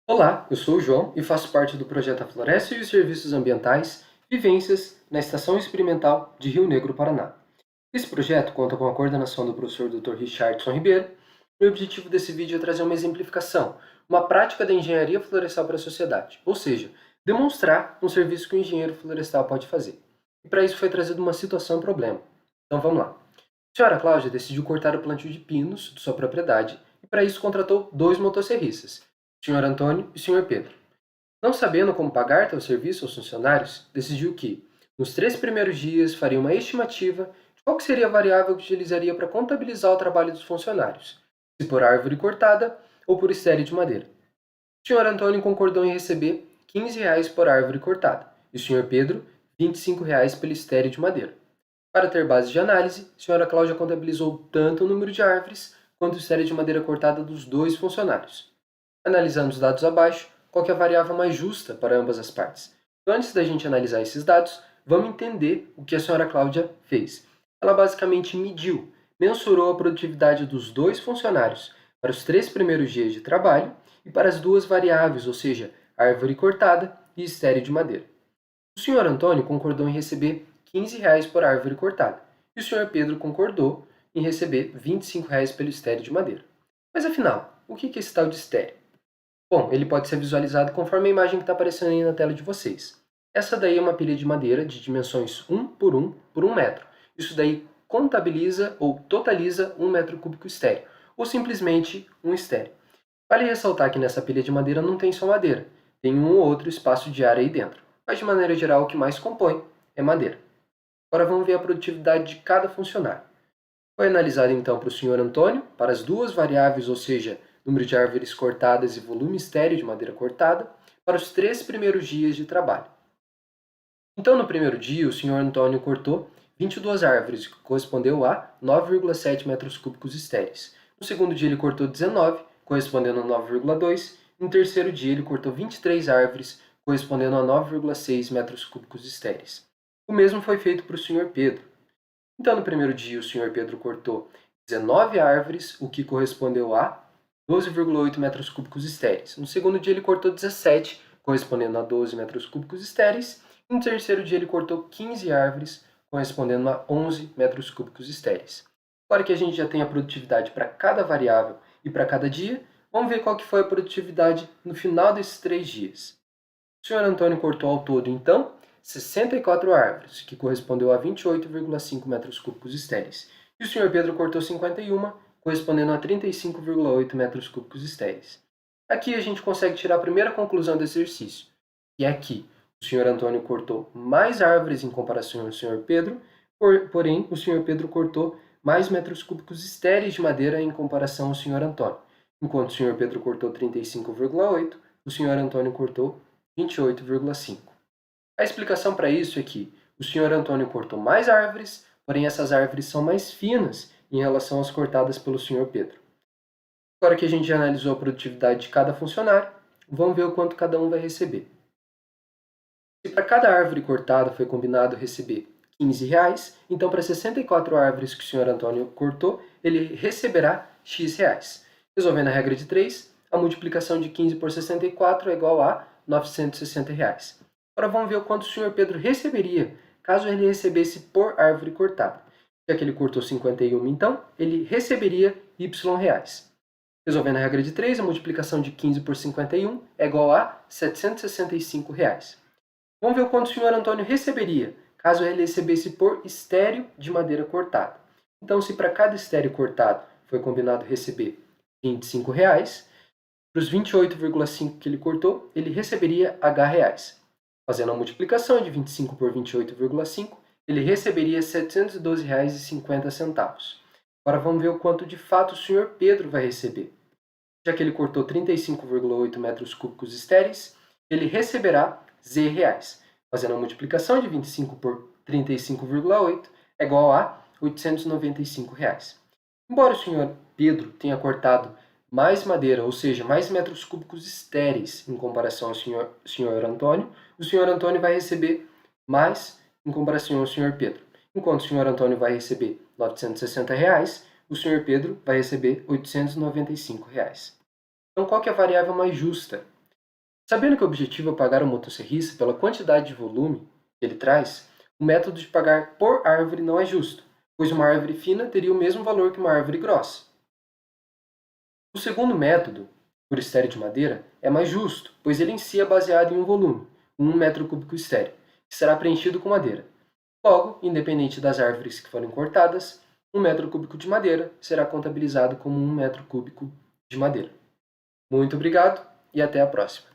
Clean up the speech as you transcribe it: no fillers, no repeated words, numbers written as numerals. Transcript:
Olá, eu sou o João e faço parte do projeto A Floresta e os Serviços Ambientais Vivências na Estação Experimental de Rio Negro, Paraná. Esse projeto conta com a coordenação do professor Dr. Richardson Ribeiro e o objetivo desse vídeo é trazer uma exemplificação, uma prática da engenharia florestal para a sociedade, ou seja, demonstrar um serviço que o engenheiro florestal pode fazer. E para isso foi trazido uma situação-problema. Então vamos lá. A senhora Cláudia decidiu cortar o plantio de pinos de sua propriedade e para isso contratou dois motosserristas, o Sr. Antônio e o Sr. Pedro. Não sabendo como pagar tal serviço aos funcionários, decidiu que, nos 3 primeiros dias, faria uma estimativa de qual que seria a variável que utilizaria para contabilizar o trabalho dos funcionários, se por árvore cortada ou por estéreo de madeira. O Sr. Antônio concordou em receber R$ 15 por árvore cortada e o Sr. Pedro R$ 25 pelo estéreo de madeira. Para ter base de análise, a Sra. Cláudia contabilizou tanto o número de árvores quanto o estéreo de madeira cortada dos dois funcionários. Analisando os dados abaixo, qual é a variável mais justa para ambas as partes? Então, antes da gente analisar esses dados, vamos entender o que a Sra. Cláudia fez. Ela basicamente mediu, mensurou a produtividade dos dois funcionários para os 3 primeiros dias de trabalho e para as duas variáveis, ou seja, árvore cortada e estéreo de madeira. O Sr. Antônio concordou em receber R$ 15 por árvore cortada e o Sr. Pedro concordou em receber R$ 25 pelo estéreo de madeira. Mas afinal, o que é esse tal de estéreo? Bom, ele pode ser visualizado conforme a imagem que está aparecendo aí na tela de vocês. Essa daí é uma pilha de madeira de dimensões 1 por 1 metro. Isso daí contabiliza ou totaliza 1 metro cúbico estéreo, ou simplesmente um estéreo. Vale ressaltar que nessa pilha de madeira não tem só madeira, tem um ou outro espaço de ar aí dentro, mas de maneira geral o que mais compõe é madeira. Agora vamos ver a produtividade de cada funcionário. Foi analisado então para o Sr. Antônio, para as duas variáveis, ou seja, número de árvores cortadas e volume estéreo de madeira cortada, para os 3 primeiros dias de trabalho. Então, no primeiro dia, o Sr. Antônio cortou 22 árvores, que correspondeu a 9,7 metros cúbicos estéreis. No segundo dia, ele cortou 19, correspondendo a 9,2. No terceiro dia, ele cortou 23 árvores, correspondendo a 9,6 metros cúbicos estéreis. O mesmo foi feito para o Sr. Pedro. Então, no primeiro dia, o Sr. Pedro cortou 19 árvores, o que correspondeu a 12,8 metros cúbicos estéreis. No segundo dia, ele cortou 17, correspondendo a 12 metros cúbicos estéreis. E no terceiro dia, ele cortou 15 árvores, correspondendo a 11 metros cúbicos estéreis. Agora que a gente já tem a produtividade para cada variável e para cada dia, vamos ver qual que foi a produtividade no final desses 3 dias. O Sr. Antônio cortou ao todo, então, 64 árvores, que correspondeu a 28,5 metros cúbicos estéreis. E o Sr. Pedro cortou 51, correspondendo a 35,8 metros cúbicos estéreis. Aqui a gente consegue tirar a primeira conclusão desse exercício, que é que o Sr. Antônio cortou mais árvores em comparação ao Sr. Pedro, porém o Sr. Pedro cortou mais metros cúbicos estéreis de madeira em comparação ao Sr. Antônio. Enquanto o Sr. Pedro cortou 35,8, o Sr. Antônio cortou 28,5. A explicação para isso é que o Sr. Antônio cortou mais árvores, porém essas árvores são mais finas em relação às cortadas pelo Sr. Pedro. Agora que a gente já analisou a produtividade de cada funcionário, vamos ver o quanto cada um vai receber. Se para cada árvore cortada foi combinado receber R$ 15, então para 64 árvores que o Sr. Antônio cortou, ele receberá X reais. Resolvendo a regra de 3, a multiplicação de 15 por 64 é igual a R$ 960. Agora vamos ver o quanto o Sr. Pedro receberia caso ele recebesse por árvore cortada. Já que ele cortou 51, então, ele receberia Y reais. Resolvendo a regra de 3, a multiplicação de 15 por 51 é igual a R$ 765. Vamos ver o quanto o Sr. Antônio receberia caso ele recebesse por estéreo de madeira cortada. Então, se para cada estéreo cortado foi combinado receber R$ 25, para os 28,5 que ele cortou, ele receberia H reais. Fazendo a multiplicação de 25 por 28,5, ele receberia R$ 712,50. Agora vamos ver o quanto de fato o Sr. Pedro vai receber. Já que ele cortou 35,8 metros cúbicos estéreis, ele receberá Z reais. Fazendo a multiplicação de 25 por 35,8 é igual a R$ 895. Embora o Sr. Pedro tenha cortado mais madeira, ou seja, mais metros cúbicos estéreis em comparação ao Sr. Antônio, o Sr. Antônio vai receber mais em comparação ao Sr. Pedro. Enquanto o Sr. Antônio vai receber R$ 960, o Sr. Pedro vai receber R$ 895. Então, qual que é a variável mais justa? Sabendo que o objetivo é pagar o motosserrista pela quantidade de volume que ele traz, o método de pagar por árvore não é justo, pois uma árvore fina teria o mesmo valor que uma árvore grossa. O segundo método, por estéreo de madeira, é mais justo, pois ele em si é baseado em um volume, 1 m³ estéreo, que será preenchido com madeira. Logo, independente das árvores que forem cortadas, 1 m³ de madeira será contabilizado como 1 m³ de madeira. Muito obrigado e até a próxima!